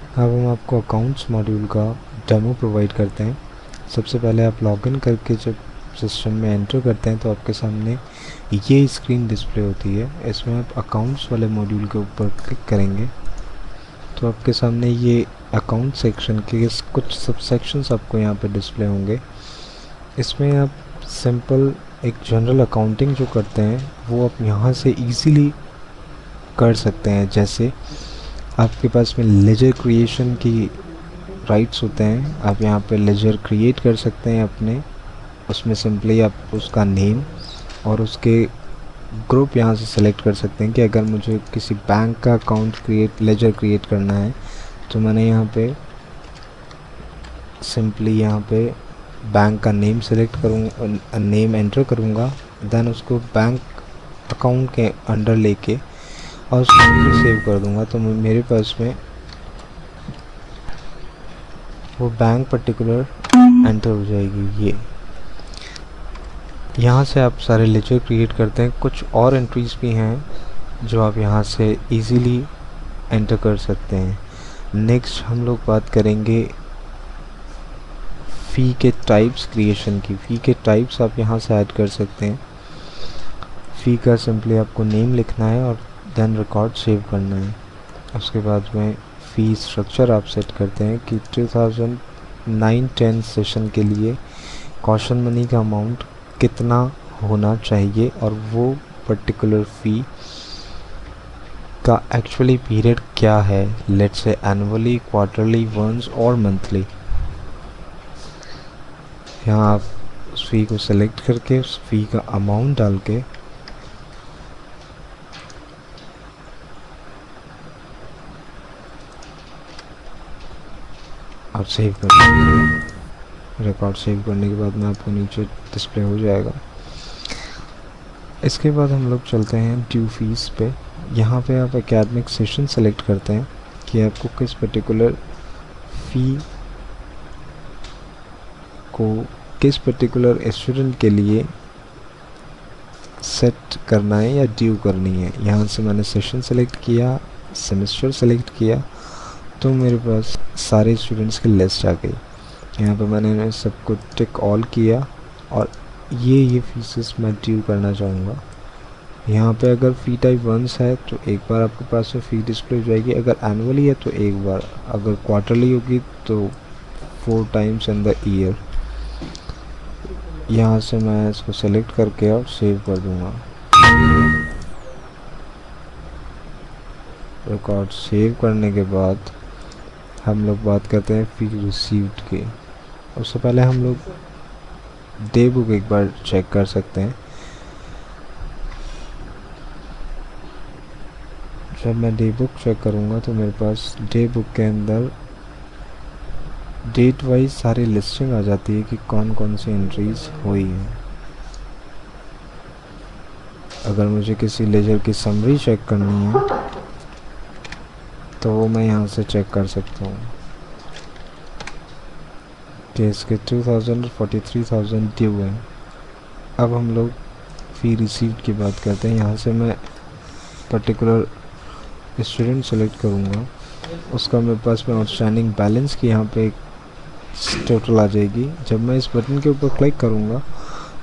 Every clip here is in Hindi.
अब हम आपको अकाउंट्स मॉड्यूल का डेमो प्रोवाइड करते हैं। सबसे पहले आप लॉगिन करके जब सिस्टम में एंटर करते हैं तो आपके सामने ये स्क्रीन डिस्प्ले होती है। इसमें आप अकाउंट्स वाले मॉड्यूल के ऊपर क्लिक करेंगे तो आपके सामने ये अकाउंट सेक्शन के कुछ सबसेक्शंस आपको यहाँ पे डिस्प्ले होंगे। इसमें आप सिंपल एक जनरल अकाउंटिंग जो करते हैं वो आप यहाँ से इजीली कर सकते हैं। जैसे आपके पास में लेजर क्रिएशन की राइट्स होते हैं, आप यहाँ पे लेजर क्रिएट कर सकते हैं अपने। उसमें सिंपली आप उसका नेम और उसके ग्रुप यहाँ से सेलेक्ट कर सकते हैं कि अगर मुझे किसी बैंक का अकाउंट लेजर क्रिएट करना है तो मैंने यहाँ पे सिंपली यहाँ पे बैंक का नेम सेलेक्ट करूँगा, नेम एंटर करूँगा, देन उसको बैंक अकाउंट के अंडर लेके और उसको सेव कर दूँगा तो मेरे पास में वो बैंक पर्टिकुलर एंटर हो जाएगी। ये यहाँ से आप सारे लेजर क्रिएट करते हैं। कुछ और एंट्रीज भी हैं जो आप यहाँ से इजीली एंटर कर सकते हैं। नेक्स्ट हम लोग बात करेंगे फ़ी के टाइप्स क्रिएशन की। फ़ी के टाइप्स आप यहाँ से ऐड कर सकते हैं। फ़ी का सिंपली आपको नेम लिखना है और देन रिकॉर्ड सेव करना है। उसके बाद में फ़ी स्ट्रक्चर आप सेट करते हैं कि 2009-10 सेशन के लिए कॉशन मनी का अमाउंट कितना होना चाहिए और वो पर्टिकुलर फ़ी का एक्चुअली पीरियड क्या है, let's say annually, quarterly, once और मंथली। यहाँ आप उस फ़ी को सेलेक्ट करके उस फ़ी का अमाउंट डाल के और सेव कर दीजिए। रिकॉर्ड सेव करने के बाद में आपको नीचे डिस्प्ले हो जाएगा। इसके बाद हम लोग चलते हैं ड्यू फीस पे। यहाँ पे आप एकेडमिक सेशन सेलेक्ट करते हैं कि आपको किस पर्टिकुलर फ़ी को किस पर्टिकुलर स्टूडेंट के लिए सेट करना है या ड्यू करनी है। यहाँ से मैंने सेशन सेलेक्ट किया, सेमेस्टर सेलेक्ट किया तो मेरे पास सारे स्टूडेंट्स की लिस्ट आ गई। यहाँ पे मैंने सबको टिक ऑल किया और ये फीसेस मैं ड्यू करना चाहूँगा। यहाँ पे अगर फ़ी टाइप वंस है तो एक बार आपके पास में फ़ी डिस्प्ले हो जाएगी, अगर एनुअली है तो एक बार, अगर क्वार्टरली होगी तो 4 टाइम्स इन द ईयर। यहाँ से मैं इसको सेलेक्ट करके और सेव कर दूँगा। रिकॉर्ड सेव करने के बाद हम लोग बात करते हैं फ़ी रिसीव्ड की। उससे पहले हम लोग डे बुक एक बार चेक कर सकते हैं। जब मैं डे बुक चेक करूँगा तो मेरे पास डे बुक के अंदर डेट वाइज सारी लिस्टिंग आ जाती है कि कौन कौन सी एंट्रीज हुई है। अगर मुझे किसी लेजर की समरी चेक करनी है तो वो मैं यहाँ से चेक कर सकता हूँ कि इसके 2000 और 43,000 ड्यू है। अब हम लोग फ़ी रिसीव्ड की बात करते हैं। यहाँ से मैं पर्टिकुलर स्टूडेंट सेलेक्ट करूँगा, उसका मेरे पास में आउटस्टैंडिंग बैलेंस की यहाँ पे टोटल आ जाएगी। जब मैं इस बटन के ऊपर क्लिक करूँगा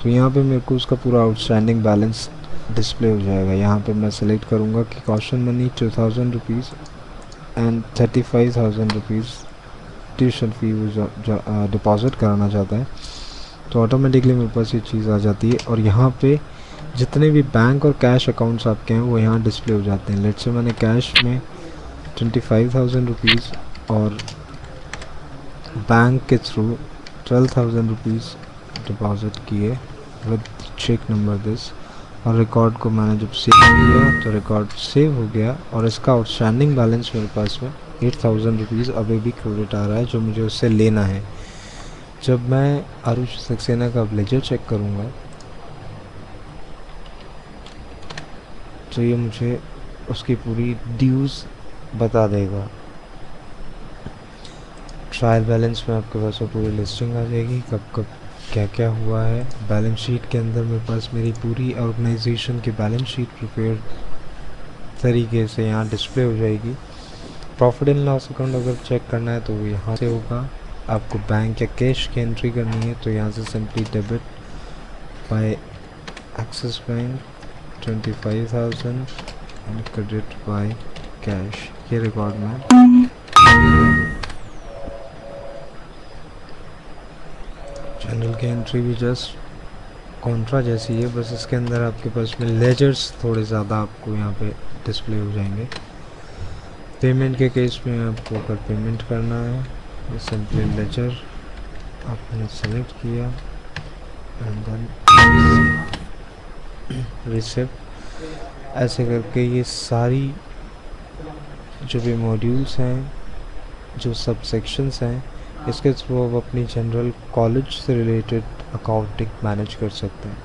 तो यहाँ पे मेरे को उसका पूरा आउटस्टैंडिंग बैलेंस डिस्प्ले हो जाएगा। यहाँ पे मैं सेलेक्ट करूँगा कि caution money 2000 rupees and 35,000 rupees tuition fee वो डिपॉज़िट कराना चाहता है तो ऑटोमेटिकली मेरे पास ये चीज़ आ जाती है। और यहाँ पे जितने भी बैंक और कैश अकाउंट्स आपके हैं वो यहाँ डिस्प्ले हो जाते हैं। लेट्स से मैंने कैश में 25,000 रुपीज़ और बैंक के थ्रू 12,000 रुपीज़ डिपॉज़िट किए विद चेक नंबर दिस, और रिकॉर्ड को मैंने जब सेव किया तो रिकॉर्ड सेव हो गया और इसका आउटस्टैंडिंग बैलेंस मेरे पास में 8,000 रुपीज़ अभी भी क्रेडिट आ रहा है जो मुझे उससे लेना है। जब मैं आरुष सक्सेना का लेजर चेक करूँगा तो ये मुझे उसकी पूरी ड्यूज़ बता देगा। ट्रायल बैलेंस में आपके पास वो पूरी लिस्टिंग आ जाएगी कब कब क्या क्या हुआ है। बैलेंस शीट के अंदर मेरे पास मेरी पूरी ऑर्गेनाइजेशन की बैलेंस शीट प्रिपेयर तरीके से यहाँ डिस्प्ले हो जाएगी। प्रॉफिट एंड लॉस अकाउंट अगर चेक करना है तो वो यहाँ से होगा। आपको बैंक या कैश की एंट्री करनी है तो यहाँ से simply debit by Axis bank 25,000 and credit by cash, ये रिकॉर्ड में जनरल की एंट्री भी जस्ट कॉन्ट्रा जैसी है, बस इसके अंदर आपके पास में लेजर्स थोड़े ज़्यादा आपको यहाँ पे डिस्प्ले हो जाएंगे। पेमेंट के केस में आपको अगर पेमेंट करना है सिंपली लेजर आपने सेलेक्ट किया एंड देन रिसिप्ट। ऐसे करके ये सारी जो भी मॉड्यूल्स हैं, जो सब सेक्शंस हैं, इसके थ्रू आप अपनी जनरल कॉलेज से रिलेटेड अकाउंटिंग मैनेज कर सकते हैं।